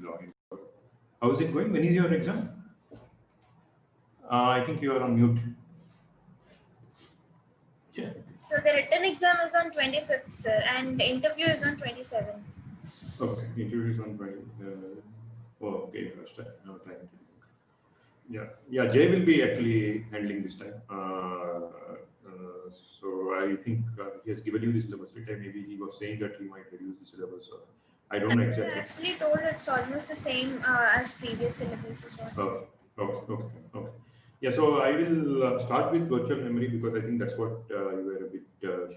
log in. How is it going? When is your exam? I think you are on mute. Yeah. So the written exam is on 25th, sir, and the interview is on 27th. Okay, interview is on 20. Okay, first time. No, trying to. Yeah. Jay will be actually handling this time. So I think he has given you the syllabus. Right? Maybe he was saying that he might reduce the syllabus. So I don't know I exactly. actually told it's almost the same as previous syllabus as well. Okay. Yeah, so I will start with virtual memory because I think that's what you were a bit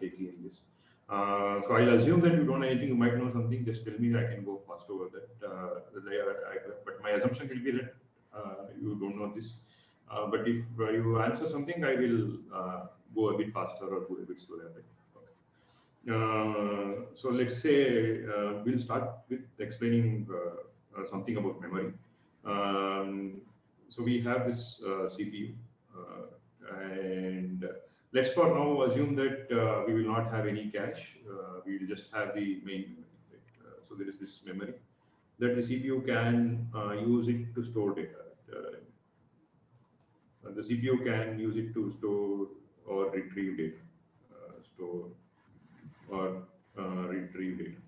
shaky in this. So I'll assume that you don't know anything, you might know something, just tell me, I can go fast over that. But my assumption will be that you don't know this. But if you answer something, I will go a bit faster or go a bit slower. Right? So let's say we'll start with explaining something about memory. So we have this CPU, and let's for now assume that we will not have any cache. We will just have the main memory. Right? So there is this memory that the CPU can use it to store data. The CPU can use it to store or retrieve data. Store or retrieve data.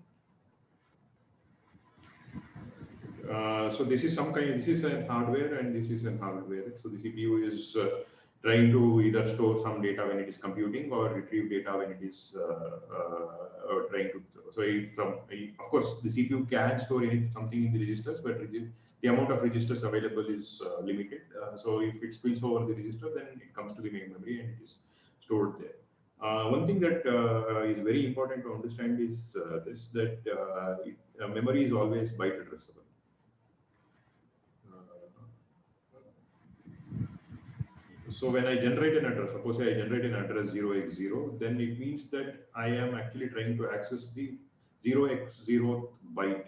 So this is a hardware and this is a hardware. So the CPU is trying to either store some data when it is computing or retrieve data when it is trying to. So of course the CPU can store something in the registers, but the amount of registers available is limited. So if it spills over the register, then it comes to the main memory and it is stored there. One thing that is very important to understand is memory is always byte addressable. So when I generate an address, suppose I generate an address 0x0, then it means that I am actually trying to access the 0x0th byte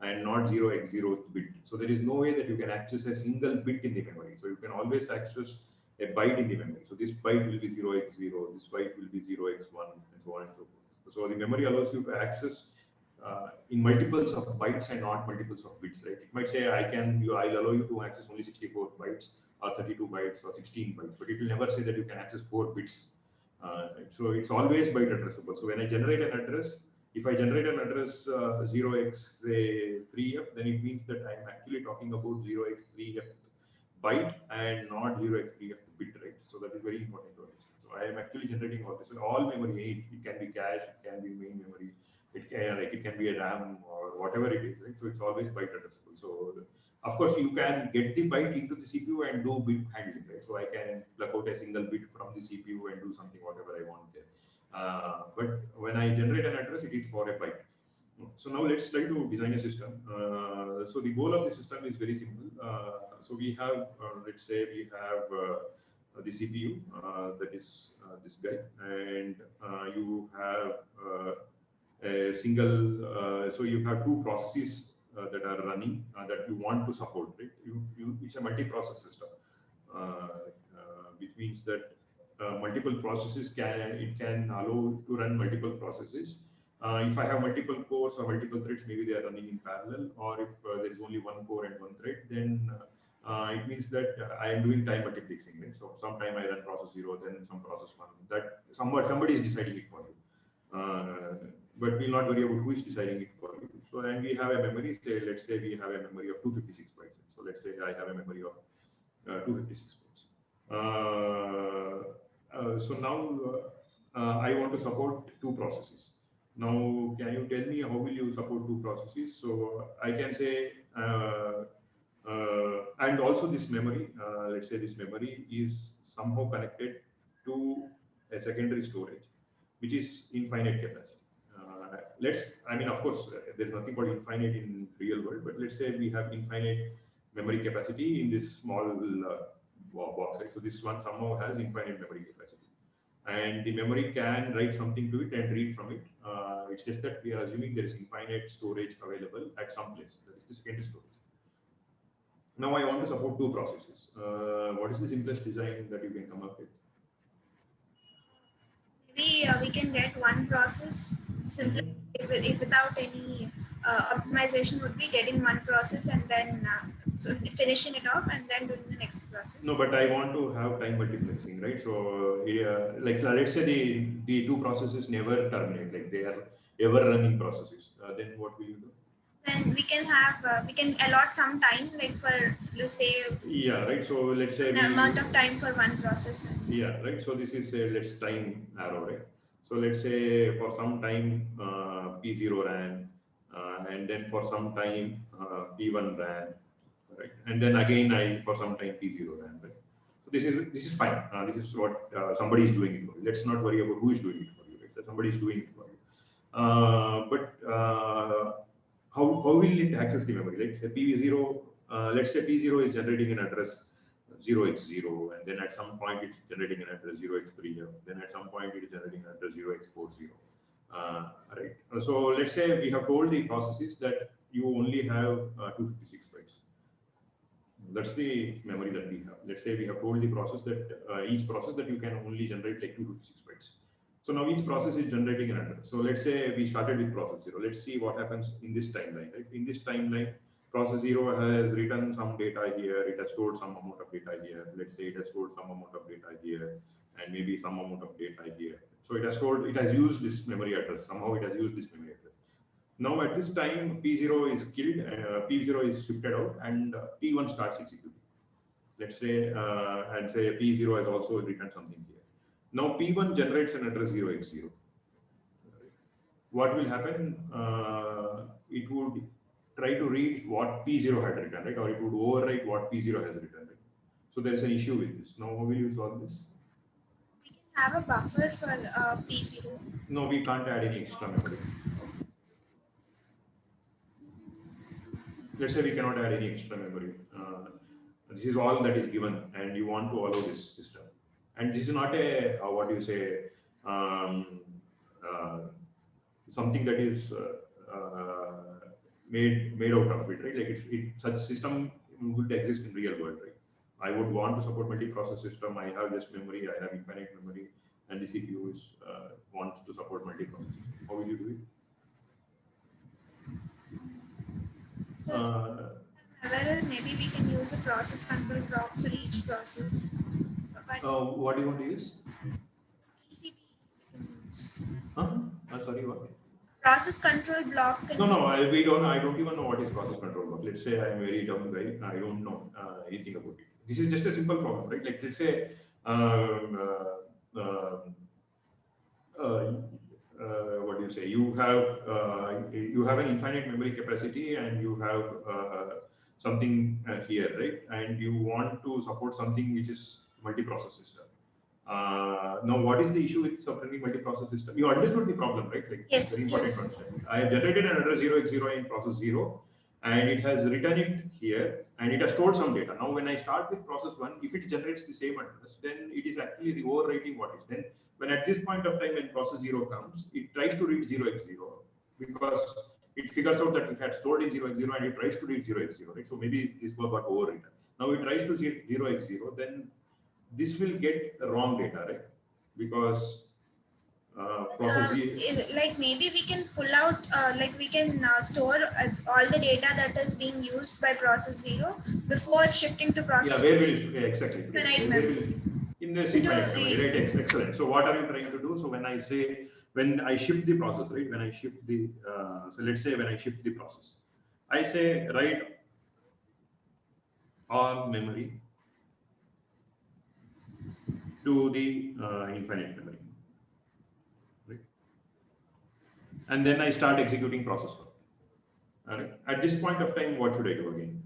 and not 0x0th bit. So there is no way that you can access a single bit in the memory. So you can always access a byte in the memory. So this byte will be 0x0, this byte will be 0x1, and so on and so forth. So the memory allows you to access in multiples of bytes and not multiples of bits, right? It might say I'll allow you to access only 64 bytes or 32 bytes or 16 bytes, but it will never say that you can access 4 bits. So it's always byte addressable. So when I generate an address, if I generate an address 0x3f, then it means that I'm actually talking about 0x3f byte and not 0x3f bit, right? So that is very important to understand. So I am actually generating all this. So all memory, it can be cache, it can be main memory, it can be a RAM or whatever it is, right? So it's always byte addressable. So of course you can get the byte into the CPU and do bit handling, right? So I can plug out a single bit from the CPU and do something whatever I want there. But when I generate an address, it is for a byte. So now let's try to design a system. So the goal of the system is very simple. So we have, let's say we have the CPU, that is this guy, and you have a single, so you have two processes that are running that you want to support, right? It's a multi-process system, which means that multiple processes can allow to run multiple processes. If I have multiple cores or multiple threads, maybe they are running in parallel, or if there is only one core and one thread, then it means that I am doing time multiplexing, right? So sometime I run process 0, then some process 1. That somebody is deciding it for you. But we'll not worry about who is deciding it for you. So, and we have a memory, let's say we have a memory of 256 bytes. So let's say I have a memory of 256 bytes. So now I want to support two processes. Now, can you tell me how will you support two processes? So I can say, and also this memory, let's say this memory is somehow connected to a secondary storage, which is infinite capacity. Of course, there's nothing called infinite in real world, but let's say we have infinite memory capacity in this small box, right? So this one somehow has infinite memory capacity, and the memory can write something to it and read from it. It's just that we are assuming there is infinite storage available at some place. That is the secondary storage. Now I want to support two processes. What is the simplest design that you can come up with? Maybe we can get one process simply without any optimization would be getting one process and then finishing it off and then doing the next process. No, but I want to have time multiplexing, right? So, like let's say the two processes never terminate, like they are ever running processes. Then what will you do? Then we can have we can allot some time, like for let's say Yeah, right. So let's say an amount of time for one process. yeah, right. So this is a let's time arrow, right? So let's say for some time P0 ran, and then for some time P1 ran, right? And then again I for some time P0 ran, right? So this is fine. This is what somebody is doing it for you. Let's not worry about who is doing it for you. Right? So somebody is doing it for you. But how will it access the memory? Like say PV0, let's say P0 is generating an address 0x0, and then at some point it's generating an address 0x3f, then at some point it is generating an address 0x40. Right. So let's say we have told the processes that you only have 256 bytes. That's the memory that we have. Let's say we have told the process that each process that you can only generate like 256 bytes. So now each process is generating an address. So let's say we started with process 0. Let's see what happens in this timeline. Right? In this timeline, process 0 has written some data here. It has stored some amount of data here. Let's say it has stored some amount of data here, and maybe some amount of data here. So it has stored. It has used this memory address. Somehow it has used this memory address. Now at this time, P0 is killed, P0 is shifted out, and P1 starts executing. Let's say, and say P0 has also written something here. Now P1 generates an address 0x0. What will happen? It would try to read what P0 had written, right? Or it would overwrite what P0 has written, right? So there is an issue with this. Now how will you solve this? We can have a buffer for P0. No, we can't add any extra memory. Let's say we cannot add any extra memory. This is all that is given, and you want to allow this system. And this is not a what do you say something that is made out of it, right? Like such system would exist in real world, right? I would want to support multi-process system. I have just memory. I have infinite memory, and the CPU is wants to support multi-process. How will you do it? So, whereas maybe we can use a process control block for each process. What do you want to use? PCB we can use. Sorry, what? Process control block. No, I don't even know what is process control block. Let's say I'm very dumb guy. I don't know anything about it. This is just a simple problem, right? Like let's say what do you say? You have an infinite memory capacity, and you have something here, right? And you want to support something which is multi-process system. Now, what is the issue with supporting multi-process system? You understood the problem, right? Like, yes, very important yes. to understand. I have generated an address 0x0 in process 0, and it has written it here, and it has stored some data. Now, when I start with process 1, if it generates the same address, then it is actually overwriting what is. Then, when at this point of time, when process 0 comes, it tries to read 0x0 because it figures out that it had stored in 0x0, and it tries to read 0x0, right? So maybe this got overwritten. Now it tries to 0x0, then this will get wrong data, right? Because like maybe we can pull out, like we can store all the data that is being used by process 0 before shifting to process. Yeah, where will you store? Yeah, exactly. Right, in the infinite memory, right? Excellent. So what are you trying to do? So when I shift the process, right? When I shift the, so let's say when I shift the process, I say write all memory to the infinite memory, right? And then I start executing process 1. All right. At this point of time, what should I do again?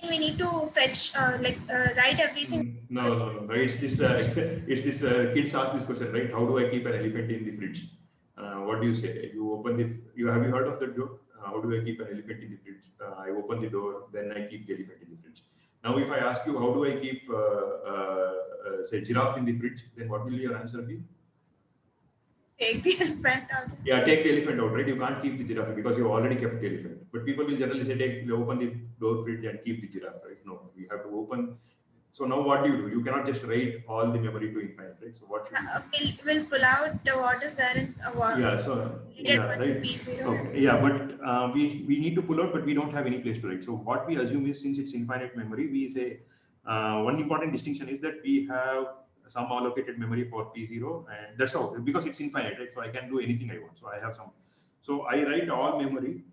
We need to fetch, write everything. No. It's this. Kids ask this question, right? How do I keep an elephant in the fridge? What do you say? You open the. Have you heard of that joke? How do I keep an elephant in the fridge? I open the door, then I keep the elephant in the fridge. Now, if I ask you, how do I keep, say, giraffe in the fridge? Then what will your answer be? Take the elephant out. Yeah, take the elephant out, right? You can't keep the giraffe because you already kept the elephant. But people will generally say, open the door fridge and keep the giraffe, right? No, we have to open. So now what do? You cannot just write all the memory to infinite, right? So what should you do? We'll pull out what is there in Yeah, so yeah, right. P0. Okay. Yeah, but we need to pull out, but we don't have any place to write. So what we assume is, since it's infinite memory, we say one important distinction is that we have some allocated memory for P0, and that's all, because it's infinite, right? So I can do anything I want. So I have some. So I write all memory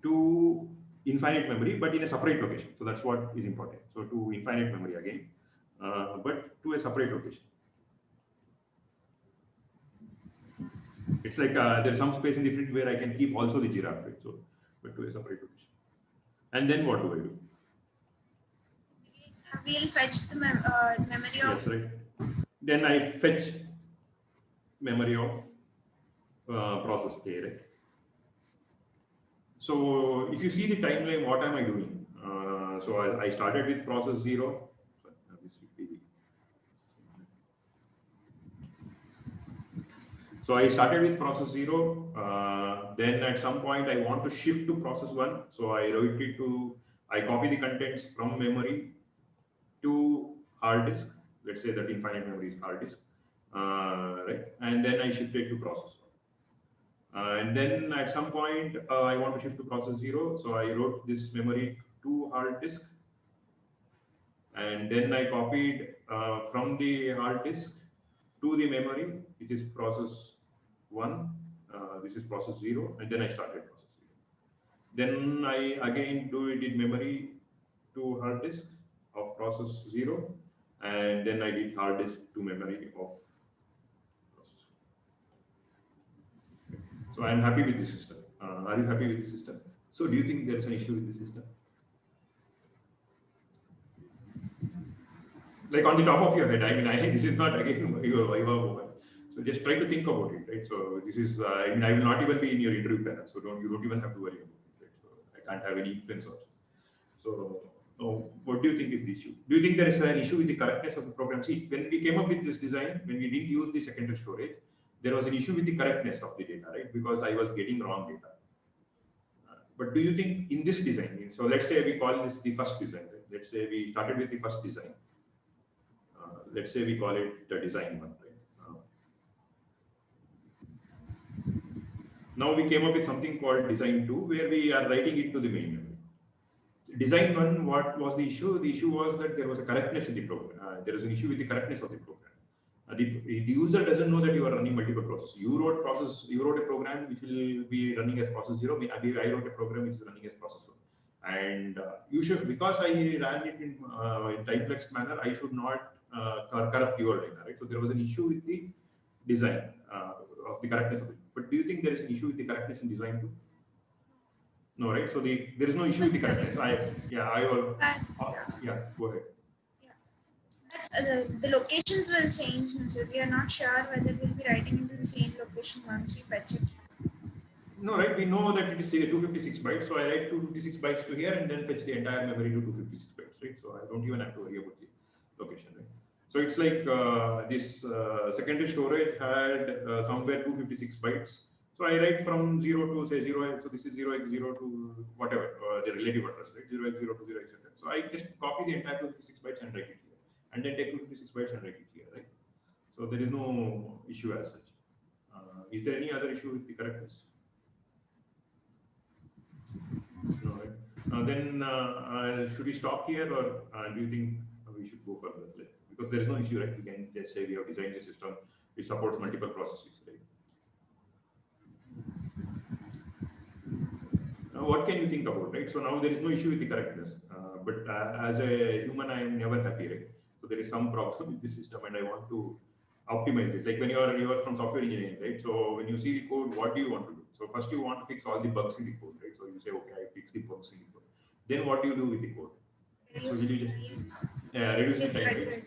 to infinite memory, but in a separate location. So that's what is important. So to infinite memory again, but to a separate location. It's like there's some space in the fridge where I can keep also the giraffe, right? So, but to a separate location. And then what do I do? We'll fetch the memory of. Yes, right. Then I fetch memory of process A, right? So if you see the timeline, what am I doing? So I started with process 0. So I started with process 0. Then at some point I want to shift to process 1. So I wrote it to, I copy the contents from memory to hard disk. Let's say that infinite memory is hard disk, right? And then I shifted to process 1. And then at some point, I want to shift to process 0. So I wrote this memory to hard disk. And then I copied from the hard disk to the memory, which is process 1. This is process 0. And then I started process 0. Then I again did memory to hard disk of process 0. And then I did hard disk to memory of. So I'm happy with the system. Are you happy with the system? So do you think there is an issue with the system? Like on the top of your head, I mean, this is not again your Viva moment. So just try to think about it, right? So this is, I mean, I will not even be in your interview panel, so you don't even have to worry about it, right? So I can't have any influence on it. So what do you think is the issue? Do you think there is an issue with the correctness of the program? See, when we came up with this design, when we didn't use the secondary storage, there was an issue with the correctness of the data, right? Because I was getting wrong data. But do you think in this design, so let's say we call this the first design, right? Let's say we started with the first design. Let's say we call it the design 1, right? Now we came up with something called design 2, where we are writing it to the main memory. Design 1, what was the issue? The issue was that there was a correctness in the program. There is an issue with the correctness of the program. The user doesn't know that you are running multiple processes. You wrote a program which will be running as process 0. I wrote a program which is running as process 1. And you should, because I ran it in time-flexed manner, I should not corrupt your data, right? So there was an issue with the design of the correctness of it. But do you think there is an issue with the correctness in design 2? No, right? So there is no issue with the correctness. Yeah, go ahead. The locations will change, so we are not sure whether we'll be writing into the same location once we fetch it. No, right? We know that it is 256 bytes, so I write 256 bytes to here and then fetch the entire memory to 256 bytes, right? So I don't even have to worry about the location, right? So it's like this secondary storage had somewhere 256 bytes. So I write from 0 to say 0, so this is 0x0 to whatever, the relative address, right? 0x0 to 0, etc. So I just copy the entire 256 bytes and write it here. And then take 256 bytes and write it here, right? So there is no issue as such. Is there any other issue with the correctness? No, right? Then should we stop here, or do you think we should go further? Like, because there is no issue, right? We can just say we have designed a system which supports multiple processes, right? What can you think about, right? So now there is no issue with the correctness, but as a human, I am never happy, right? So there is some problem with this system, and I want to optimize this. Like when you are from software engineering, right? So when you see the code, what do you want to do? So first you want to fix all the bugs in the code, right? So you say, okay, I fix the bugs in the code. Then what do you do with the code? So will you just reduce the time, right?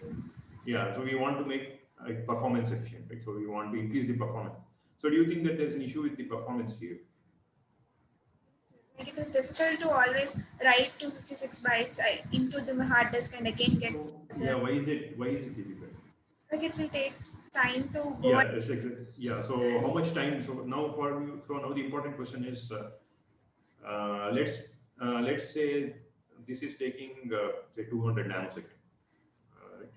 Yeah. So we want to make performance efficient, right? So we want to increase the performance. So do you think that there's an issue with the performance here? Like it is difficult to always write 256 bytes into the hard disk and again get. Yeah. Why is it difficult? Like it will take time to go. Yeah, it's exactly. Yeah. So how much time? So now now the important question is, let's say this is taking say 200 nanosecond, right?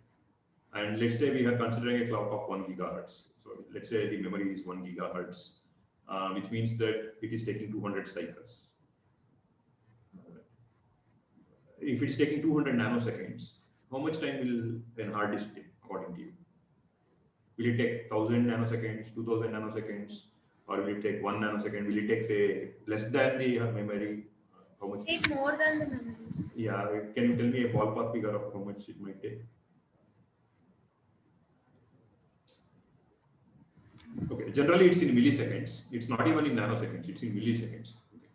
And let's say we are considering a clock of 1 gigahertz. So let's say the memory is 1 gigahertz, which means that it is taking 200 cycles. If it's taking 200 nanoseconds, how much time will a hard disk take according to you? Will it take 1000 nanoseconds, 2000 nanoseconds, or will it take 1 nanosecond? Will it take, say, less than the memory? How much? Take more than the memories. Yeah, can you tell me a ballpark figure of how much it might take? Okay, generally it's in milliseconds. It's not even in nanoseconds, it's in milliseconds. Okay.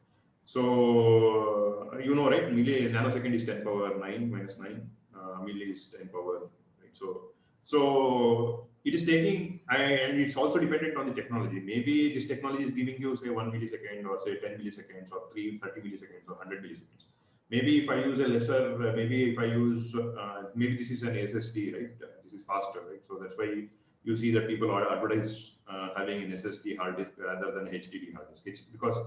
So, you know, right? Nanosecond is 10 power 9 minus 9. Milli is 10 power, right? So it is taking, and it's also dependent on the technology. Maybe this technology is giving you, say, 1 millisecond, or say 10 milliseconds, or 30 milliseconds, or 100 milliseconds. Maybe if I use a lesser, maybe if I use, maybe this is an SSD, right? This is faster, right? So that's why you see that people are advertise having an SSD hard disk rather than HDD hard disk. It's because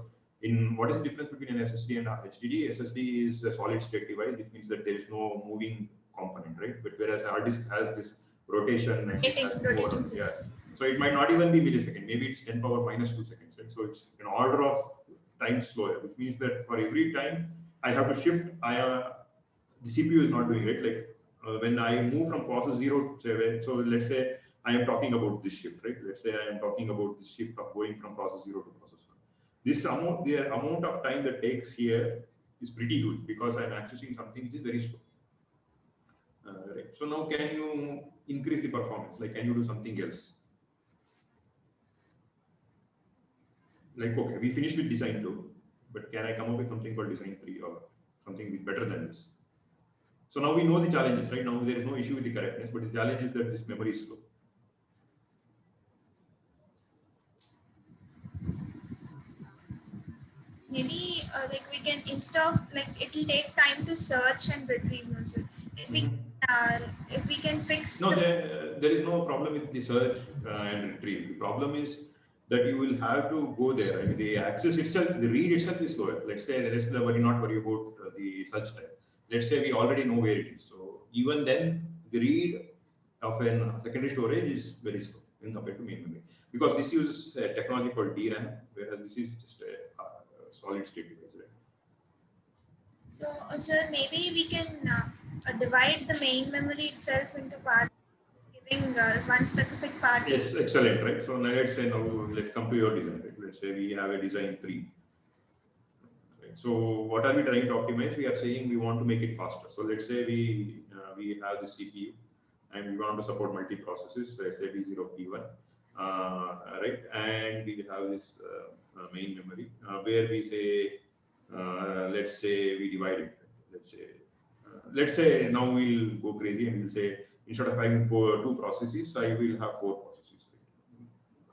what is the difference between an SSD and a HDD? SSD is a solid state device, which means that there is no moving component, right? But whereas a hard disk has this rotation and it has more, yeah. So it might not even be millisecond. Maybe it's 10 power minus 2 seconds, right? So it's an order of time slower, which means that for every time I have to shift, the CPU is not doing it. Like when I move from process 0 to 7, so let's say I am talking about this shift, right? Let's say I am talking about this shift of going from process 0 to process 1. This amount, the amount of time that takes here is pretty huge because I'm accessing something which is very slow. Right. So now can you increase the performance? Like, can you do something else? Like, okay, we finished with design 2, but can I come up with something called design 3 or something better than this? So now we know the challenges, right? Now there is no issue with the correctness, but the challenge is that this memory is slow. Maybe like we can, instead of like it will take time to search and retrieve. So if we can fix. No, there is no problem with the search and retrieve. The problem is that you will have to go there. I mean, the access itself, the read itself is slower. Let's say let's not worry about the search time. Let's say we already know where it is. So even then, the read of a secondary storage is very slow in compared to main memory, because this uses a technology called DRAM, whereas this is just a solid state device. Right? So, sir, maybe we can divide the main memory itself into parts, giving one specific part. Yes, excellent, right? So now let's come to your design. Right? Let's say we have a design 3. Right? So what are we trying to optimize? We are saying we want to make it faster. So let's say we have the CPU and we want to support multi-processes. Let's say P0, P1, right? And we have this main memory where we say, let's say we divide it. Let's say now we'll go crazy and we'll say, instead of having 2 processes, I will have 4 processes.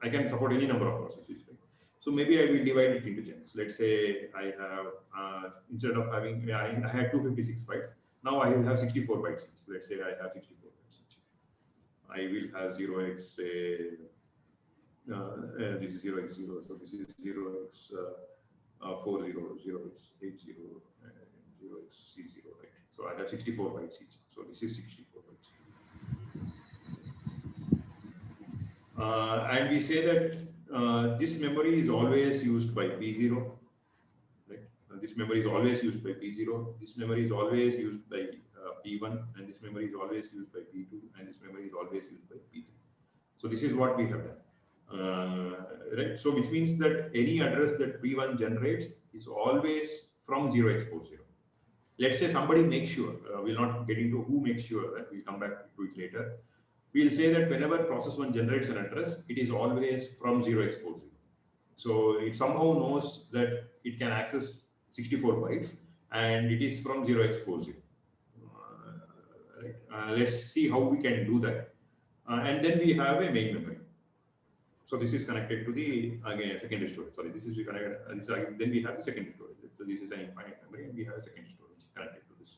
Right? I can support any number of processes. Right? So maybe I will divide it into chunks. Let's say I have, instead of having, I had 256 bytes. Now I will have 64 bytes. So let's say I have 64 bytes. I will have 0x, this is 0x0, so this is 0x 40, 0x 80, and 0x C0, right? So I have 64 bytes each. So this is 64 bytes. And we say that this memory is always used by P0, right? This memory is always used by P0. This memory is always used by P1, and this memory is always used by P2, and this memory is always used by P3. So this is what we have done, right? So which means that any address that P1 generates is always from 0x40. Let's say somebody makes sure, we'll not get into who makes sure, that we'll come back to it later. We'll say that whenever process 1 generates an address, it is always from 0x40. So it somehow knows that it can access 64 bytes and it is from 0x40. Right? Let's see how we can do that. And then we have a main memory. So this is connected to the, again, secondary storage. Sorry, this is connected. Then we have the secondary storage. So this is an infinite memory, and we have a secondary storage connected to this.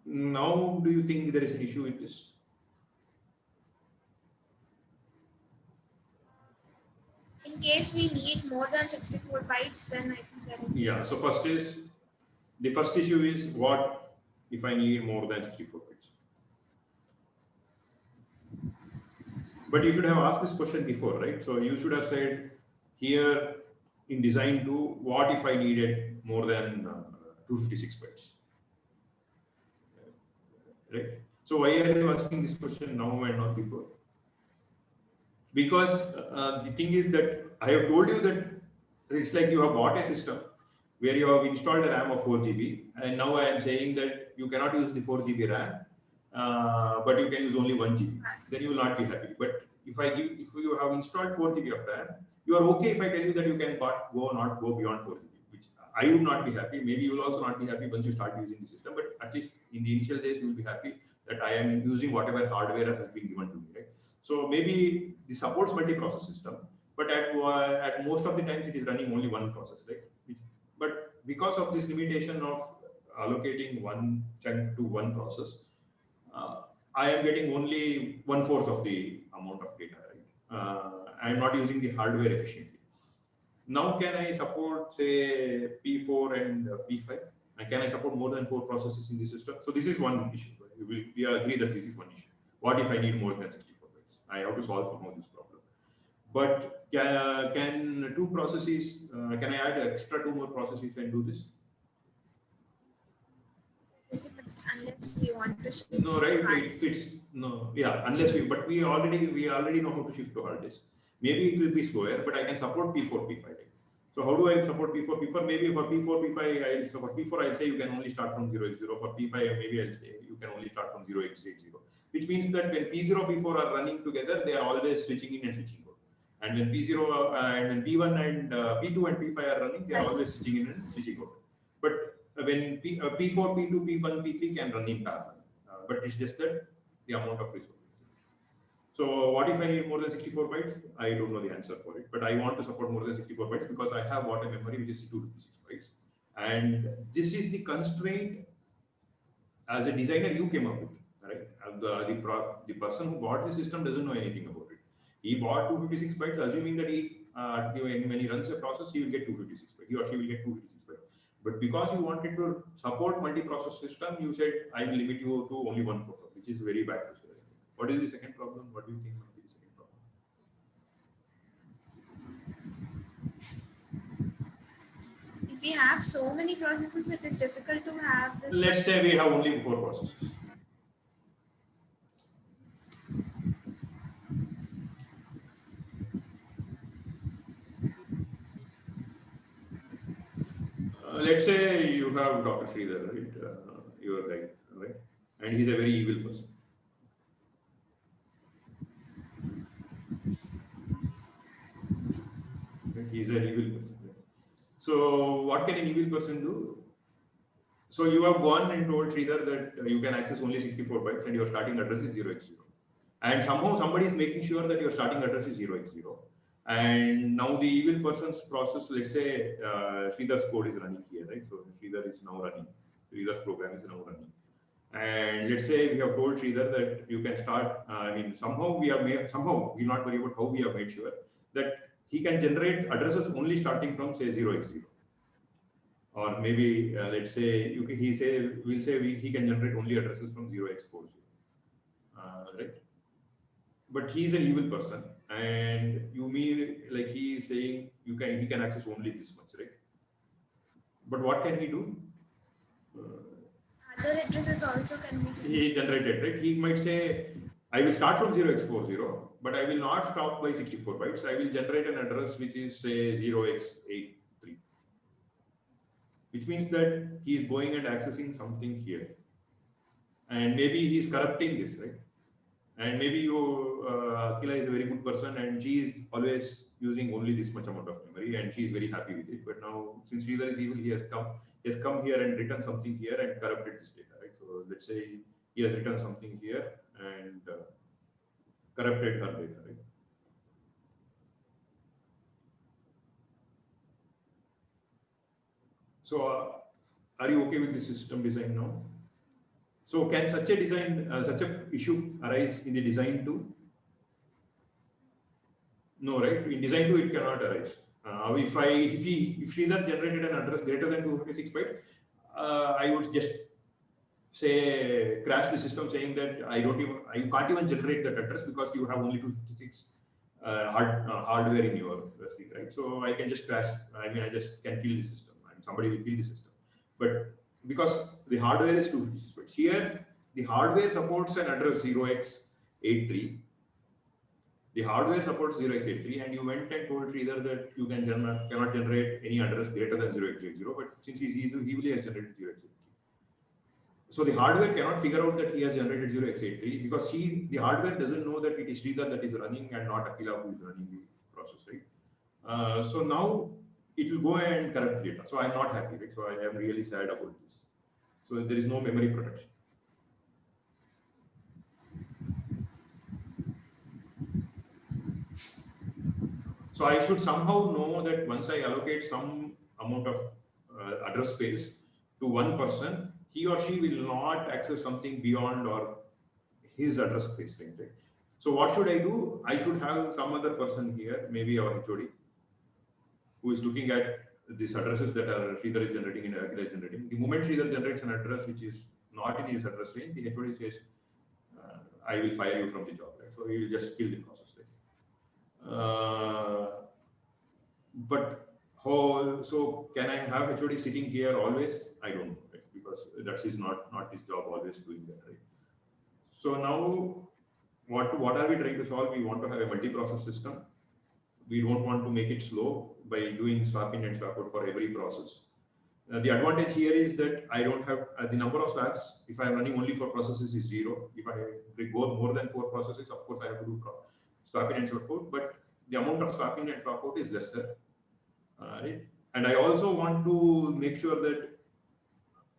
Now, do you think there is an issue with this? In case we need more than 64 bytes, then I think that. Yeah. So first is The first issue is what if I need more than 64 bits? But you should have asked this question before, right? So you should have said here in design 2, what if I needed more than 256 bytes? Right? So why are you asking this question now and not before? Because the thing is that I have told you that it's like you have bought a system where you have installed a RAM of 4 GB, and now I am saying that you cannot use the 4 GB RAM, but you can use only 1 GB. Then you will not be happy. But if you have installed 4 GB of RAM, you are okay if I tell you that you can not go beyond 4 GB, which I would not be happy. Maybe you will also not be happy once you start using the system, but at least in the initial days, you will be happy that I am using whatever hardware has been given to me, right? So maybe the supports multi-process system, but at most of the times it is running only one process, right? But because of this limitation of allocating one chunk to one process, I am getting only 1/4 of the amount of data, right? I am not using the hardware efficiently. Now, can I support, say, P4 and P5? And can I support more than 4 processes in the system? So this is one issue. We agree that this is one issue. What if I need more than 64 bytes? I have to solve somehow this problem. But can 2 processes, can I add extra 2 more processes and do this? Unless we want to shift. No, right? It's no, yeah. Unless but we already know how to shift to hard disk. Maybe it will be slower, but I can support P4, P5. Right? So how do I support P4, P4? Maybe for P4, P5, for P4 I'll say you can only start from 0x0. For P5, maybe I'll say you can only start from 0x80. Which means that when P0, P4 are running together, they are always switching in and switching out. And when P0 and when P1 and P2 and P5 are running, they are always switching in and switching out. But when P4, P2, P1, P3 can run in parallel, but it's just that the amount of resources. So what if I need more than 64 bytes? I don't know the answer for it, but I want to support more than 64 bytes because I have bought a memory which is 256 bytes. And this is the constraint as a designer you came up with, right? The person who bought the system doesn't know anything about it. He bought 256 bytes, assuming that when he runs a process, he will get 256 bytes. He or she will get 256 bytes. But because you wanted to support multi-process system, you said I will limit you to only 1/4, which is very bad. What is the second problem? What do you think might be the second problem? If we have so many processes, it is difficult to have this. Let's say we have only 4 processes. Let's say you have Dr. Sridhar, right? Your guy, right? And he's a very evil person. He's an evil person. Right? So what can an evil person do? So you have gone and told Sridhar that you can access only 64 bytes and your starting address is 0x0. And somehow somebody is making sure that your starting address is 0x0. And now the evil person's process, let's say Sridhar's code is running here, right? So Sridhar is now running. Sridhar's program is now running. And let's say we have told Sridhar that you can start, somehow we'll not worry about how we have made sure that he can generate addresses only starting from, say, 0x0. Or maybe, let's say, we'll say he can generate only addresses from 0x40. Right? But he's an evil person. And you mean like he is saying he can access only this much, right? But what can he do? Other addresses also can be generated. He generated, right? He might say, I will start from 0x40, but I will not stop by 64 bytes. I will generate an address which is, say, 0x83. Which means that he is going and accessing something here. And maybe he is corrupting this, right? And maybe Akila is a very good person and she is always using only this much amount of memory and she is very happy with it. But now, since Sridhar is evil, he has come here and written something here and corrupted this data, right? So let's say he has written something here and corrupted her data, right? So are you okay with the system design now? So can such a design, such a issue arise in the design 2? No, right? In design 2, it cannot arise. If Sridhar generated an address greater than 256 bytes, I would just say crash the system saying that you can't even generate that address because you have only 256 hardware in your thing, right? So I can just crash. I mean, I just can kill the system, and somebody will kill the system. But because the hardware is 256, here the hardware supports an address 0x83. The hardware supports 0x83, and you went and told Sridhar that you cannot generate any address greater than 0x80. But since he easily has generated 0x83. So the hardware cannot figure out that he has generated 0x83 because the hardware doesn't know that it is Sridhar that is running and not Akila who is running the process, right? So now it will go and correct the data. So I'm not happy, right? So I am really sad about this. So there is no memory protection. So I should somehow know that once I allocate some amount of address space to one person, he or she will not access something beyond or his address space, right? So what should I do? I should have some other person here, maybe our HOD, who is looking at these addresses that are Sridhar is generating and Akila is generating. The moment Sridhar generates an address which is not in his address range, the HOD says, I will fire you from the job, right? So he will just kill the process, right? But how, so can I have HOD sitting here always? I don't know, right? Because that's not his job always doing that, right? So now what are we trying to solve? We want to have a multi-process system. We don't want to make it slow by doing swap in and swap out for every process. The advantage here is that I don't have the number of swaps. If I'm running only 4 processes is 0. If I go more than 4 processes, of course I have to do swap in and swap out, but the amount of swap in and swap out is lesser. Right? And I also want to make sure that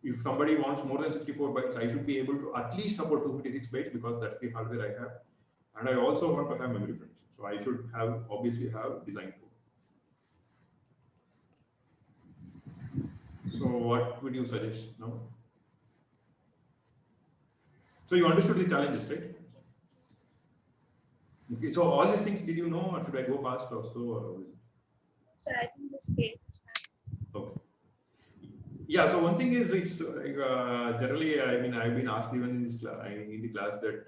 if somebody wants more than 64 bytes, I should be able to at least support 256 bytes because that's the hardware I have. And I also want to have memory protection. So I should obviously have design for. So what would you suggest now? So you understood the challenges, right? Okay. So all these things, did you know, or should I go fast or slow? Or So I think the space is fine. okay. Yeah. So one thing is, it's generally, I mean, I've been asked even in the class that,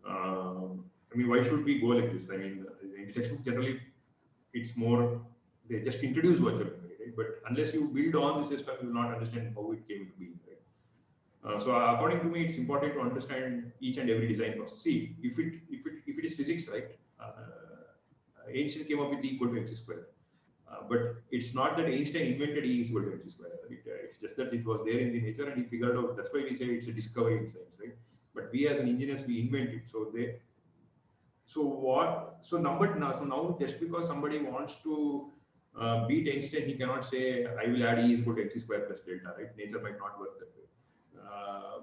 I mean, why should we go like this? I mean, in the textbook generally, it's more they just introduce virtual memory, right? But unless you build on the system, you will not understand how it came to be, right? So according to me, it's important to understand each and every design process. See, if it is physics, right? Einstein came up with E equal to mc square. But it's not that Einstein invented E is equal to mc square. Right? It's just that it was there in the nature and he figured out. That's why we say it's a discovery in science, right? But we as an engineers, we invent it. So now just because somebody wants to beat Einstein, he cannot say I will add E is equal to mc square plus delta, right? Nature might not work that way.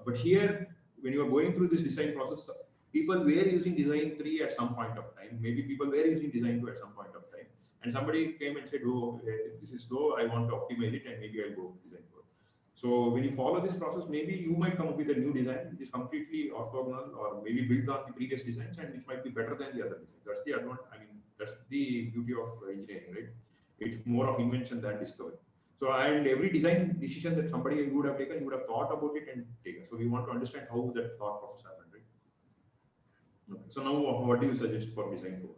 But here, when you are going through this design process, people were using design 3 at some point of time. Maybe people were using design 2 at some point of time. And somebody came and said, oh, this is slow, I want to optimize it, and maybe I'll go design 4. So when you follow this process, maybe you might come up with a new design which is completely orthogonal or maybe built on the previous designs and which might be better than the other design. That's the advantage. I mean, that's the beauty of engineering, right? It's more of invention than discovery. So, and every design decision that somebody would have taken, you would have thought about it and taken. So we want to understand how that thought process happened, right? Okay. So now, what do you suggest for design 4?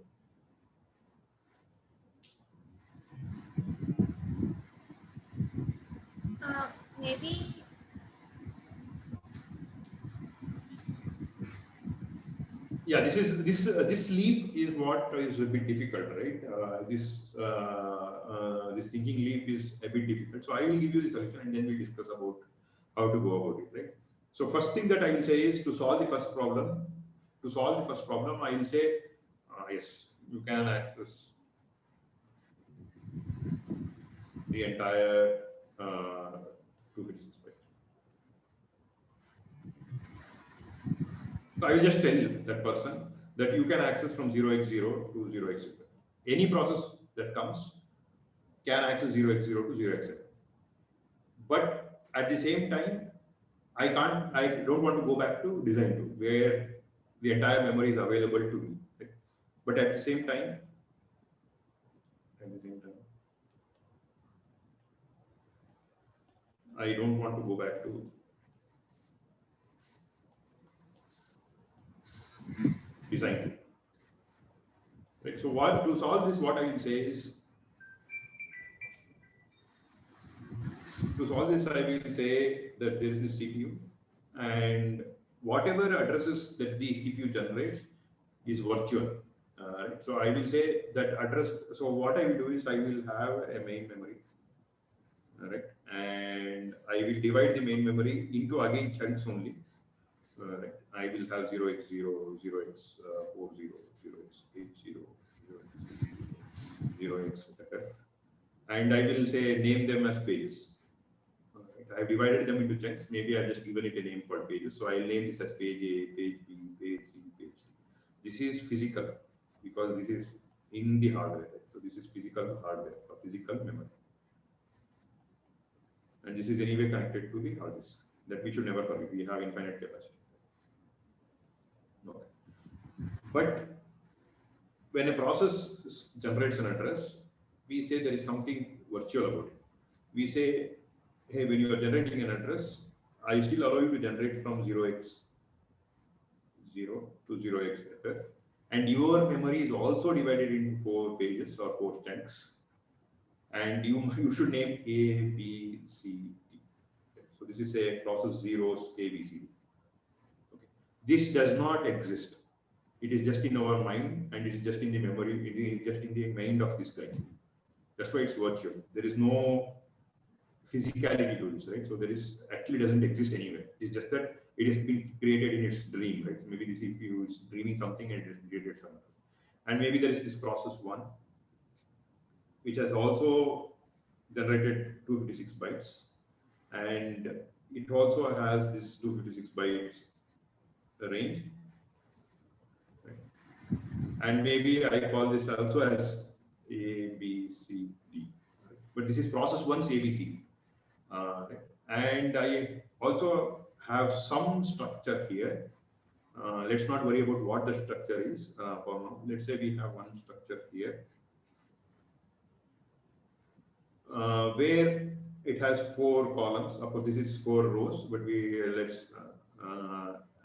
Maybe. Yeah, this leap is what is a bit difficult, right? This thinking leap is a bit difficult. So I will give you the solution and then we'll discuss about how to go about it, right? So first thing that I will say is to solve the first problem. To solve the first problem, I will say, yes, you can access the entire 256 bytes. So I will just tell that person that you can access from 0x0 to 0x7. Any process that comes can access 0x0 to 0x7. But at the same time, I don't want to go back to design 2 where the entire memory is available to me. Right? But at the same time, I don't want to go back to design. Right. So what to solve this, what I will say is, to solve this, I will say that there is this CPU, and whatever addresses that the CPU generates is virtual. Right. So I will say that address. So what I will do is I will have a main memory, right, and I will divide the main memory into again chunks only. Right. I will have 0x0, 0x40, 0x80, 0x ff, and I will say name them as pages. Right. I have divided them into chunks. Maybe I've just given it a name called pages. So I'll name this as page A, page B, page C, page D. This is physical because this is in the hardware. Right? So this is physical hardware or physical memory. And this is anyway connected to the hard disk. That we should never forget. We have infinite capacity. Okay. But when a process generates an address, we say there is something virtual about it. We say, hey, when you are generating an address, I still allow you to generate from 0x0 to 0xff, and your memory is also divided into 4 pages or 4 chunks, and you should name A, B, C, D. Okay. So this is a process zeros A, B, C, D. Okay. This does not exist. It is just in our mind, and it is just in the memory, it is just in the mind of this guy. That's why it's virtual. There is no physicality to this, right? So there is actually doesn't exist anywhere. It's just that it has been created in its dream, right? So maybe the CPU is dreaming something and it has created something. And maybe there is this process 1, which has also generated 256 bytes, and it also has this 256 bytes range. And maybe I call this also as A, B, C, D. But this is process 1's A, B, C, D. And I also have some structure here. Let's not worry about what the structure is for now. Let's say we have one structure here where it has 4 columns. Of course, this is 4 rows, but I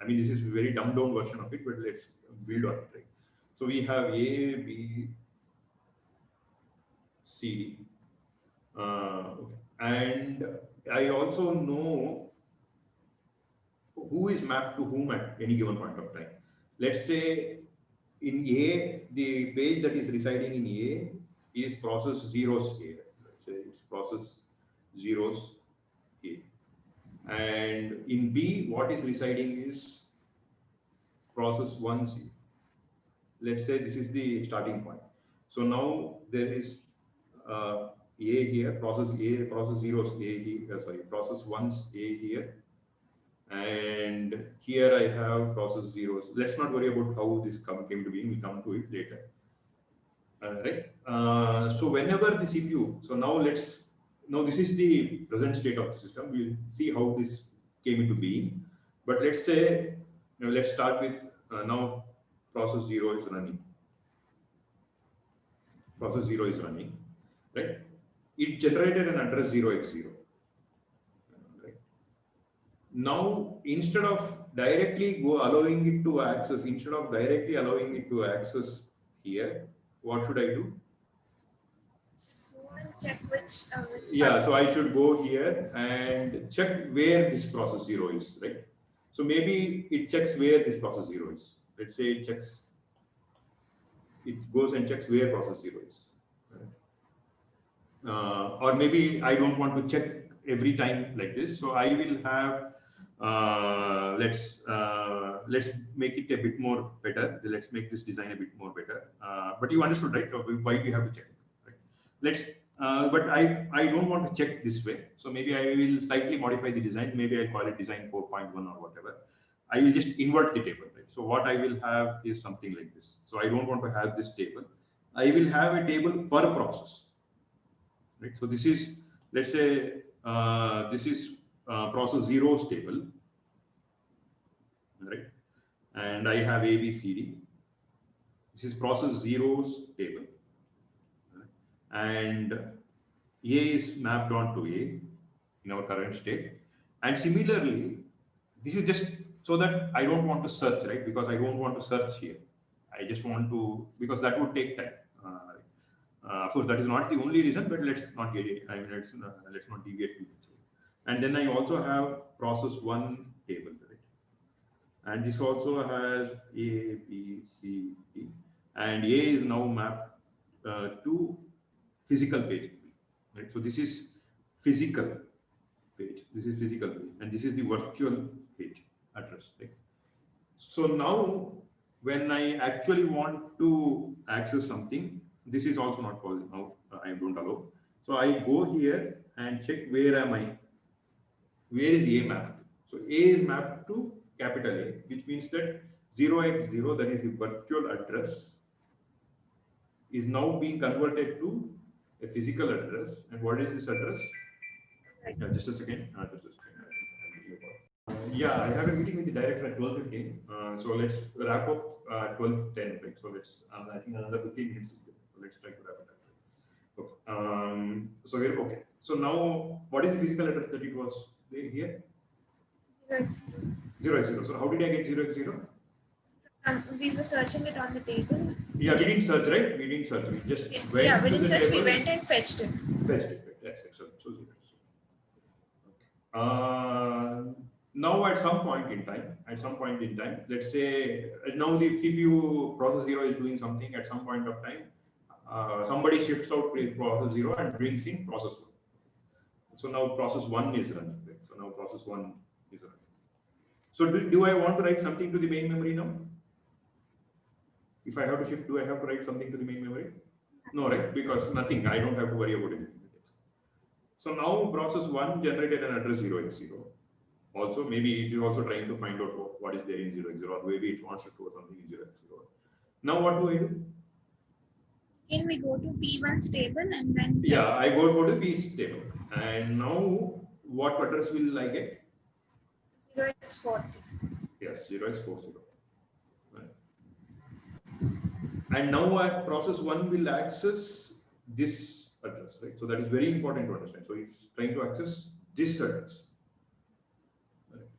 mean, this is a very dumbed down version of it, but let's build on it, right? So we have A, B, C, D. Okay. And I also know who is mapped to whom at any given point of time. Let's say in A, the page that is residing in A is process zeros A. Let's say it's process zeros A. And in B, what is residing is process 1C. Let's say this is the starting point. So now there is A here, process A, process zeros A here, process 1's A here. And here I have process zeros. Let's not worry about how this came to be. We'll come to it later. Right. So whenever the CPU, so now this is the present state of the system. We'll see how this came into being. But let's say, let's start with now process 0 is running. Process 0 is running, right? It generated an address 0x0. Now, instead of directly allowing it to access, here, what should I do? Check which yeah, so I should go here and check where this process 0 is, right? So maybe it checks where this process 0 is. Let's say it goes and checks where process 0 is. Right? Or maybe I don't want to check every time like this. So I will have, let's make it a bit more better. Let's make this design a bit more better. But you understood, right? Why we have to check, right? But I don't want to check this way. So maybe I will slightly modify the design. Maybe I'll call it design 4.1 or whatever. I will just invert the table, right? So what I will have is something like this. So I don't want to have this table. I will have a table per process, right? So this is, let's say, this is process zeros table, right? And I have A, B, C, D. This is process zeros table, right? And A is mapped onto A, in our current state. And similarly, this is just so that I don't want to search, right? Because I don't want to search here. I just want to, because that would take time. Of course, that is not the only reason, but let's not get it. I mean, let's not deviate too much. And then I also have process one table, right? And this also has A, B, C, D, and A is now mapped to physical page, right? So this is physical page. This is physical page, and this is the virtual page address, right? So now, when I actually want to access something, this is also not possible. Now I don't allow. So I go here and check where am I? Where is A mapped? So A is mapped to capital A, which means that 0x0, that is the virtual address, is now being converted to a physical address. And what is this address? Just a second. Yeah, I have a meeting with the director at 12:15. So let's wrap up 12:10. Right? So let's. I think another 15 minutes is good. So let's try to wrap it up. Okay. So we're okay. So now, what is the physical address that it was here? 0x0. So how did I get 0x0? We were searching it on the table. Yeah, we didn't search, right? We didn't search. We just went. Yeah, we didn't search. We went and fetched it. Fetched it. Right? Yes, excellent. So 0. Okay. Now at some point in time, let's say now the CPU process 0 is doing something. At some point of time, somebody shifts out process 0 and brings in process 1. So now process 1 is running. Right? So now process 1 is running. So do I want to write something to the main memory now? If I have to shift, do I have to write something to the main memory? No, right? Because nothing. I don't have to worry about anything. So now process 1 generated an address 0x0. Also, maybe it is also trying to find out what is there in 0x0, or maybe it wants to store something in 0x0. Now what do I do? Then we go to P1's table and then... Yeah, I go to P's table. And now what address will I get? 0x40. Yes, 0x40. Right. And now process 1 will access this address, right? So that is very important to understand. So it's trying to access this address. Right.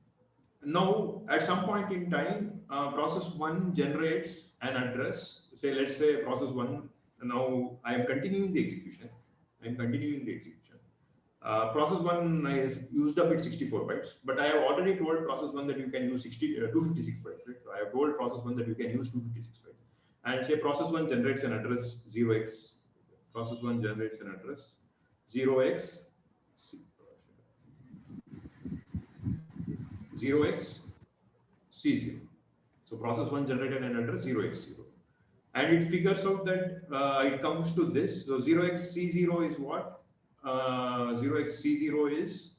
Now, at some point in time, process 1 generates an address. Say, let's say process 1, now I am continuing the execution. Process 1 has used up its 64 bytes, but I have already told process 1 that you can use 256 bytes, right? So I have told process 1 that you can use 256 bytes. And say process 1 generates an address 0x. Process 1 generates an address 0x 0x C0. So process 1 generated an address 0x0. And it figures out that it comes to this. So 0x C0 is what? 0x C0 is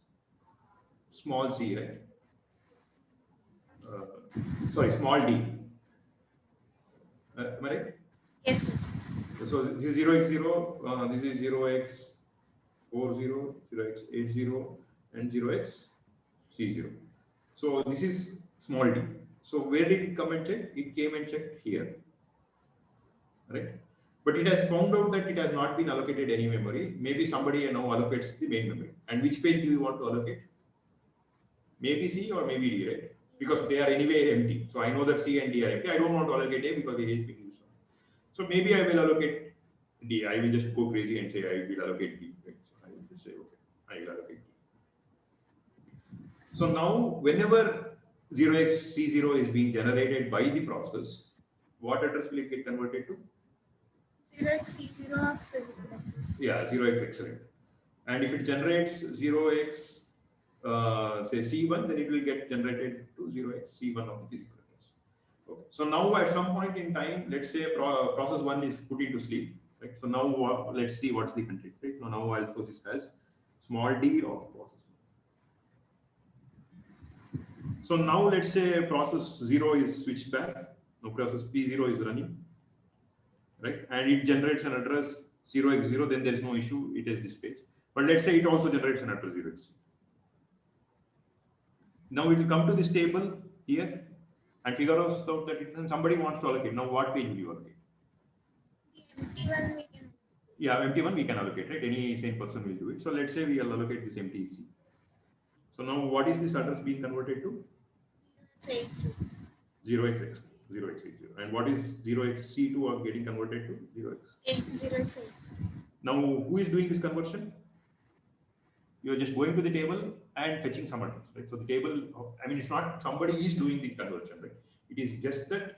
small c, right? Sorry, small d. Am I right? Yes, sir. So this is 0x0, this is 0x40, 0x80, and 0x C0. So this is small d. So where did it come and check? It came and checked here, right? But it has found out that it has not been allocated any memory. Maybe somebody now allocates the main memory. And which page do you want to allocate? Maybe C or maybe D, right? Because they are anyway empty. So I know that C and D are empty. I don't want to allocate A because A is being used. So maybe I will allocate D. I will just go crazy and say I will allocate D. Right? So I will just say, okay, I will allocate D. So now, whenever 0xC0 is being generated by the process, what address will it get converted to? 0xC0 of physical address. Yeah, 0x excellent. And if it generates 0x, say C1, then it will get generated to 0x C1 of the physical address. Okay. So now at some point in time, let's say process 1 is put into sleep. Right? So now let's see what's the context. Right? Now I'll throw this as small d of process 1. So now let's say process 0 is switched back. Now process P0 is running. Right? And it generates an address 0x0, then there is no issue, it is this page. But let's say it also generates an address 0x. Now it will come to this table here and figure out that somebody wants to allocate. Now what page will you allocate? Empty one we can. Yeah, empty one we can allocate, right? Any sane person will do it. So let's say we will allocate this empty C. So now what is this address being converted to? 0x 0x80. And what is 0xc2 are getting converted to 0x? Now who is doing this conversion? You are just going to the table and fetching some address, right? So the table, I mean, it's not somebody is doing the conversion, right? It is just that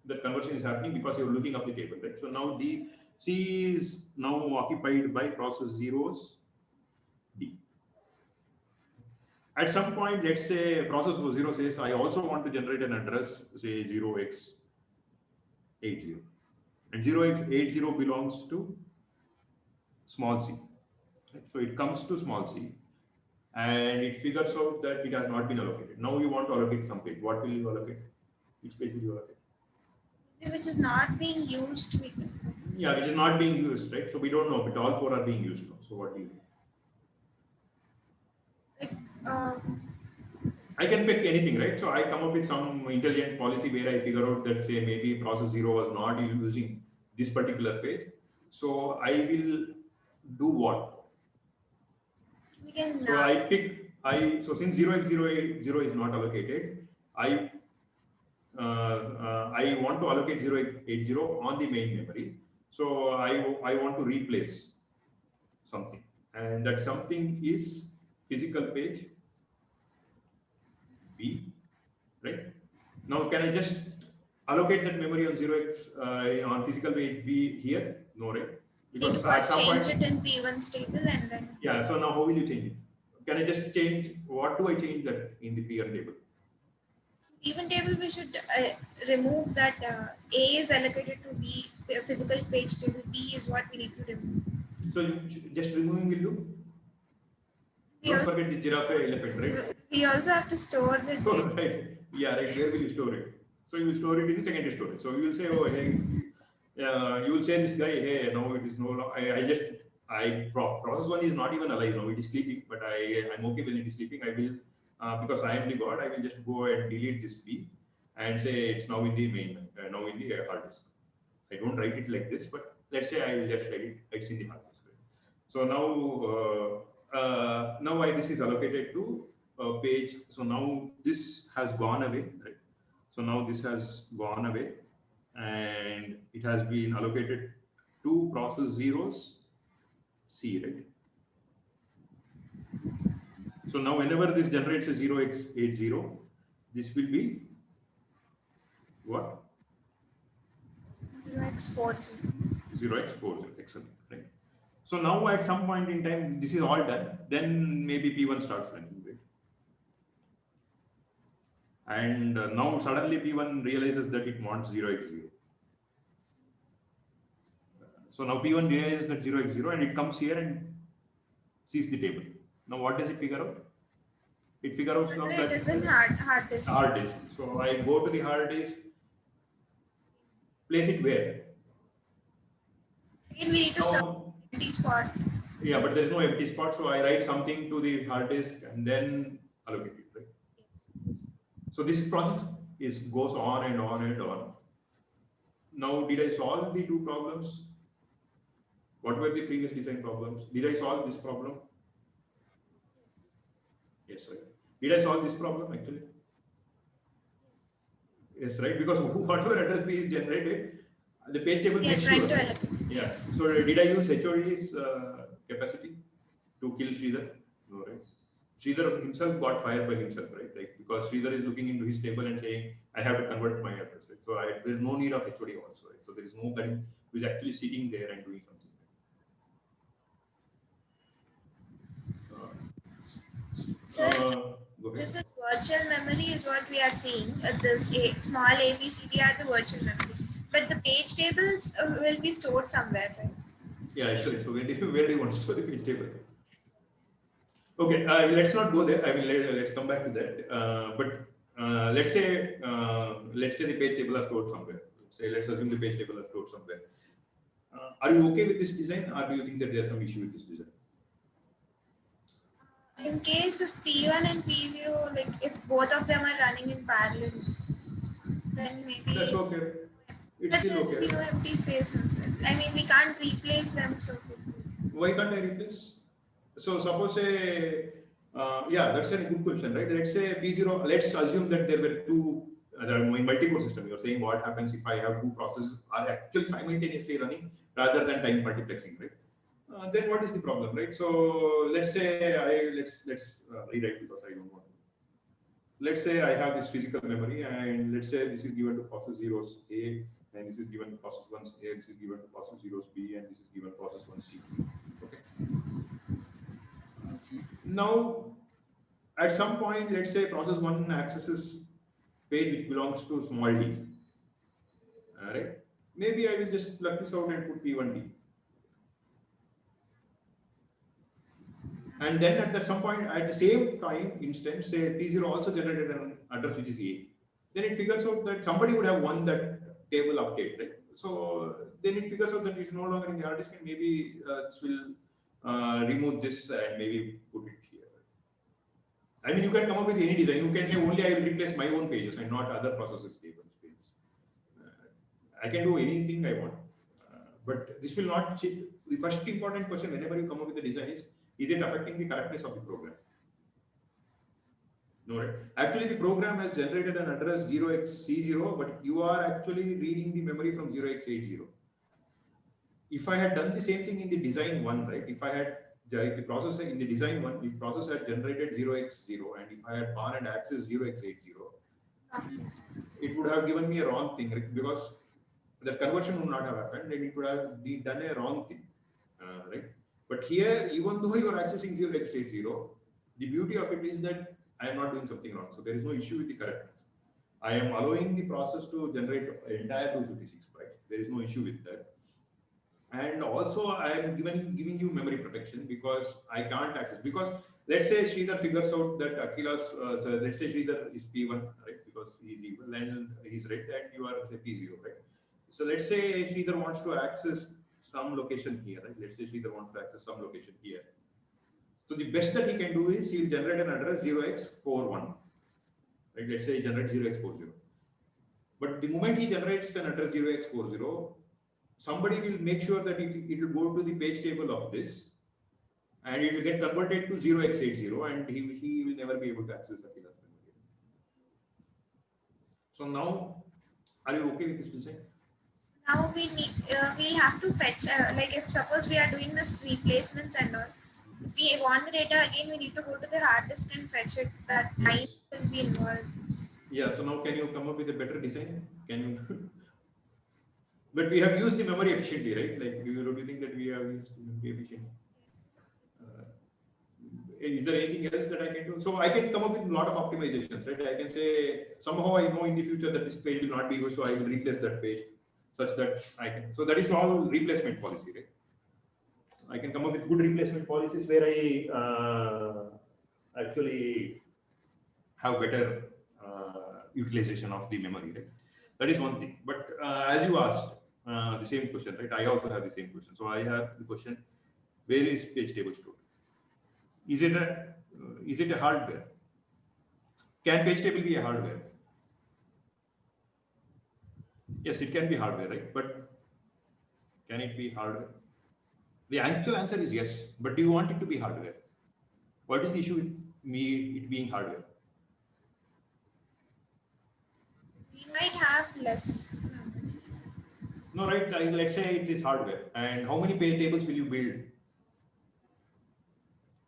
that conversion is happening because you're looking up the table, right? So now D C is now occupied by process zeros D. At some point, let's say process 0 says, I also want to generate an address, say 0x80. And 0x80 belongs to small c. Right? So it comes to small c and it figures out that it has not been allocated. Now you want to allocate some page. What will you allocate? Which page will you allocate? Which is not being used. Yeah, which is not being used, right? So we don't know, but all four are being used now. So what do you do? I can pick anything, right? So I come up with some intelligent policy where I figure out that, say, maybe process 0 was not using this particular page. So I will do what? So I pick, so since 0x0 is not allocated, I want to allocate 0x80 on the main memory. So I want to replace something, and that something is physical page B, right? Now, can I just allocate that memory on 0x on physical page B here? No, right? Because first change it in P1's table and then. Yeah, so now how will you change it? Can I just change, what do I change that in the P1 table? P1 table, we should remove that A is allocated to B, physical page table B is what we need to remove. So just removing will do? Don't forget the giraffe elephant, right? We also have to store the data. Oh, right. Yeah, right. Where will you store it? So you will store it in the secondary storage. So you will say, oh, hey, you will say this guy, hey, no, it is no longer. Process 1 is not even alive now. It is sleeping, but I'm okay when it is sleeping. I will, because I am the god, I will just go and delete this B and say it's now in the main, now in the hard disk. I don't write it like this, but let's say I will just write it. It's in the hard disk. Right? So now this is allocated to page. So now this has gone away, right? So now this has gone away and it has been allocated to process zeros C, right? So now whenever this generates a 0x80, this will be what? 0x40. 0x40, excellent, right? So now at some point in time, this is all done, then maybe P1 starts running, right? And now suddenly P1 realizes that it wants 0x0. So now P1 realizes that 0x0 and it comes here and sees the table. Now what does it figure out? It figures out that it is in hard disk. Hard disk. So I go to the hard disk, place it where? Again, we need to serve empty spot. Yeah, but there is no empty spot. So I write something to the hard disk and then allocate it, right? Yes. So this process goes on and on and on. Now, did I solve the two problems? What were the previous design problems? Did I solve this problem? Yes, right. Did I solve this problem actually? Yes, right. Because whatever address B is generated, the page table makes sure. Yes. So did I use HOD's capacity to kill Sridhar? No, right? Sridhar himself got fired by himself, right? Like, because Sridhar is looking into his table and saying, I have to convert my address, right? So there is no need of HOD also, right? So there is nobody who is actually sitting there and doing something. So this is virtual memory is what we are seeing. This small ABCD are the virtual memory, but the page tables will be stored somewhere, right? Yeah, sure. So where do you want to store the page table? Okay, let's not go there. I mean, let's come back to that. But let's say the page table are stored somewhere. Let's assume the page table are stored somewhere. Are you okay with this design, or do you think that there's some issue with this design? In case if P1 and P0, like if both of them are running in parallel, then maybe that's okay. It's still okay. No empty space. I mean, we can't replace them so quickly. Why can't I replace? So suppose Yeah, that's a good question, right? Let's say P0, let's assume that there were two, in multi-core system, you're saying what happens if I have two processes are actually simultaneously running rather than time multiplexing, right? Then what is the problem, right? So let's say let's rewrite because I don't want to. Let's say I have this physical memory, and let's say this is given to process zeros A, and this is given to process ones A, this is given to process zeros B, and this is given to process one C. Okay. Now, at some point, let's say process one accesses page which belongs to small d. All right. Maybe I will just plug this out and put P1D. And then at some point, at the same time instance, say P0 also generated an address which is A. Then it figures out that somebody would have won that table update, right? So then it figures out that it's no longer in the hard disk, and maybe this will remove this and maybe put it here. I mean, you can come up with any design. You can say only I will replace my own pages and not other processes' tables. I can do anything I want, but this will not change. The first important question whenever you come up with a design is it affecting the correctness of the program? No, right? Actually, the program has generated an address 0xC0, but you are actually reading the memory from 0x80. If I had done the same thing in the design one, right? If the processor in the design one, if process had generated 0x0 and if I had gone and accessed 0x80, it would have given me a wrong thing, right? Because that conversion would not have happened and it would have done a wrong thing, right? But here, even though you are accessing 0x80, the beauty of it is that I am not doing something wrong. So there is no issue with the correctness. I am allowing the process to generate entire 256 bytes. There is no issue with that. And also I am giving you memory protection because I can't access, because let's say Sridhar figures out that Akila's, so let's say Sridhar is P1, right? Because he's evil and he's red and you are say P0, right? So let's say Sridhar wants to access some location here, right? Let's say Sridhar wants to access some location here. So the best that he can do is he will generate an address 0x41, right? Let's say he generates 0x40. But the moment he generates an address 0x40, somebody will make sure that it will go to the page table of this and it will get converted to 0x80 and he will never be able to access Akila's memory. So now, are you okay with this design? Now we'll have to fetch, like if suppose we are doing this replacements and all, if we want the data again, we need to go to the hard disk and fetch it. That time will be involved. Yeah, so now can you come up with a better design? Can you? But we have used the memory efficiently, right? Like, do you think that we have used memory efficiently? Is there anything else that I can do? So I can come up with a lot of optimizations, right? I can say somehow I know in the future that this page will not be used, so I will replace that page such that I can. So that is all replacement policy, right? I can come up with good replacement policies where I actually have better utilization of the memory, right? That is one thing. But as you asked, the same question, right? I also have the same question. So I have the question: where is page table stored? Is it a hardware? Can page table be a hardware? Yes, it can be hardware, right? But can it be hardware? The actual answer is yes. But do you want it to be hardware? What is the issue with it being hardware? We might have less. No, right? Let's say it is hardware. And how many page tables will you build?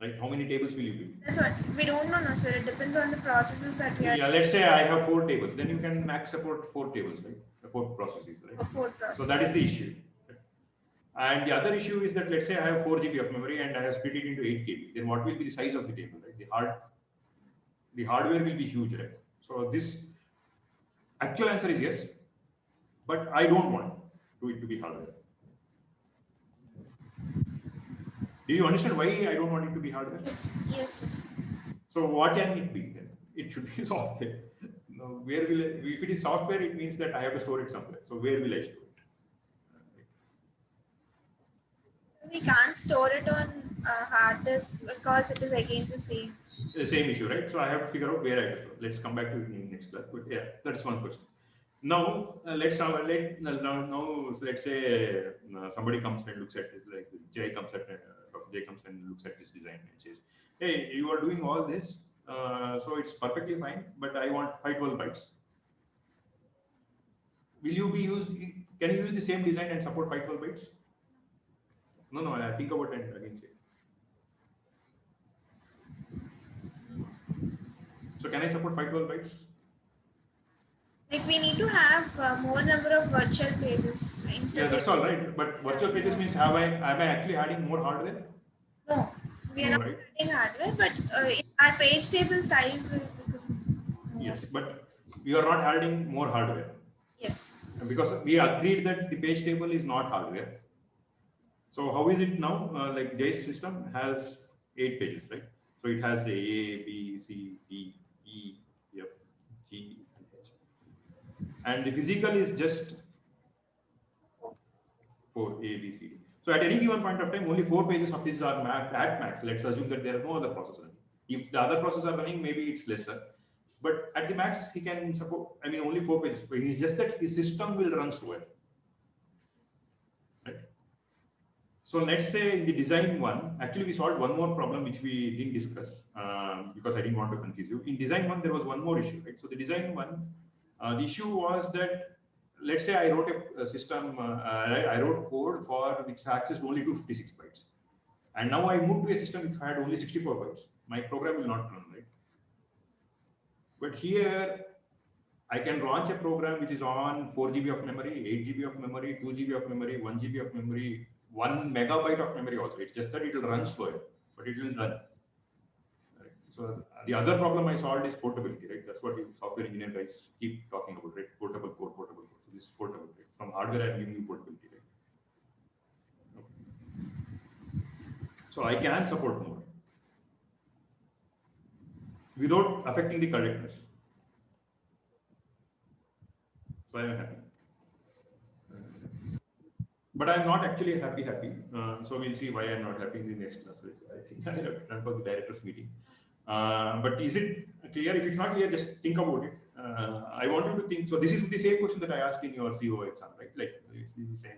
Right? How many tables will you build? That's what we don't know, no, sir. It depends on the processes that we are. Yeah, let's say I have 4 tables. Then you can max support 4 tables, right? 4 processes, right? 4 processes. So that is the issue. And the other issue is that let's say I have 4 GB of memory and I have split it into 8 KB. Then what will be the size of the table, right? The hardware will be huge, right? So this actual answer is yes, but I don't want it to be hardware. Do you understand why I don't want it to be hardware? Yes. Yes. So what can it be then? It should be software. Now, where will if it is software, it means that I have to store it somewhere. So where will I store it? We can't store it on hard disk because it is again the same. The same issue, right? So I have to figure out where I have to store. Let's come back to it in next class. But yeah, that's one question. Now let's say somebody comes and looks at it, like Jay comes at Jay comes and looks at this design and says, hey, you are doing all this, so it's perfectly fine, but I want 512 bytes. Will you be used? Can you use the same design and support 512 bytes? No, I think about it and again say. So can I support 512 bytes? Like we need to have more number of virtual pages. Yeah, that's all right. But virtual pages means am I actually adding more hardware? No, we are No, not right? adding hardware, but our page table size will become more. Yes, but we are not adding more hardware. Yes. Because we agreed that the page table is not hardware. So how is it now? Like Jay's system has 8 pages, right? So it has A, B, C, D, E, F, G, and H. And the physical is just 4, A, B, C, D. So at any given point of time, only 4 pages of his are mapped at max. Let's assume that there are no other process running. If the other process are running, maybe it's lesser. But at the max, he can support, only 4 pages. But it's just that his system will run slower. Right? So let's say in the design one, actually we solved one more problem which we didn't discuss because I didn't want to confuse you. In design one, there was one more issue, right? So the design one, the issue was that, let's say I wrote a system, I wrote code for which accessed only 256 bytes. And now I moved to a system which had only 64 bytes. My program will not run, right? But here, I can launch a program which is on 4 GB of memory, 8 GB of memory, 2 GB of memory, 1 GB of memory, 1 megabyte of memory also. It's just that it will run slower, but it will run. Right? So the other problem I solved is portability, right? That's what the software engineer guys keep talking about, right? Portable code. So this is portable, right? From hardware, I'm giving you portability, right? Okay. So I can support more without affecting the correctness. So I am happy. But I'm not actually happy. So we'll see why I'm not happy in the next class. I think I have to run for the director's meeting. But is it clear? If it's not clear, just think about it. I want you to think. So this is the same question that I asked in your CO exam, right? Like it's the same.